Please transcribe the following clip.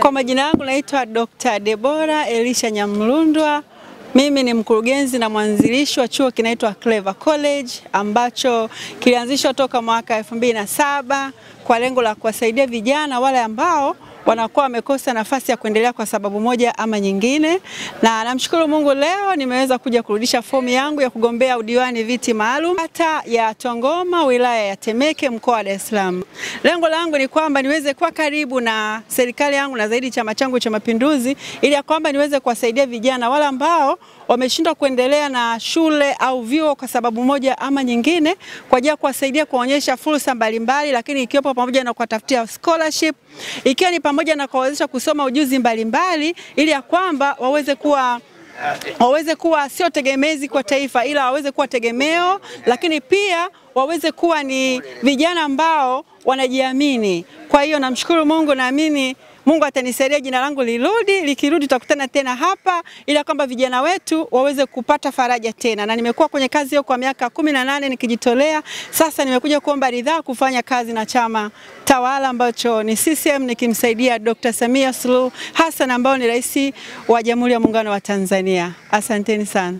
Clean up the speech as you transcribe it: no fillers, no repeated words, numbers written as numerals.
Kwa majina yangu naitwa Dr. Deborah Elisha Nyamlundwa. Mimi ni mkurugenzi na mwanzilishi wa chuo kinaitwa Clever College ambacho kilianzishwa toka mwaka 2007 kwa lengo la kuwasaidia vijana wale ambao wanakuwa wamekosa nafasi ya kuendelea kwa sababu moja ama nyingine, na namshukuru Mungu leo nimeweza kuja kurudisha fomu yangu ya kugombea udiwani viti maalum kata ya Tongoma, wilaya ya Temeke, mkoa wa Dar es Salaam. Lengo langu ni kwamba niweze kuwa karibu na serikali yangu na zaidi chama changu cha Mapinduzi, ili ya kwamba niweze kuwasaidia vijana wale ambao wameshindwa kuendelea na shule au vyuo kwa sababu moja ama nyingine, kwa ajili ya kuwasaidia kuonyesha fursa mbalimbali, lakini ikiwepo pamoja na kuwatafutia scholarship, ikiwa ni pamoja na kuwawezesha kusoma ujuzi mbalimbali, ili ya kwamba waweze kuwa sio tegemezi kwa taifa, ila waweze kuwa tegemeo, lakini pia waweze kuwa ni vijana ambao wanajiamini. Kwa hiyo namshukuru Mungu, naamini Mungu atanisaidia jina langu lirudi, likirudi tutakutana tena hapa, ili kwamba vijana wetu waweze kupata faraja tena. Na nimekuwa kwenye kazi hiyo kwa miaka 18 nikijitolea. Sasa nimekuja kuomba ridhaa kufanya kazi na chama tawala ambacho ni CCM, nikimsaidia Dr. Samia Suluhu Hassan ambao ni rais wa Jamhuri ya Muungano wa Tanzania. Asanteni sana.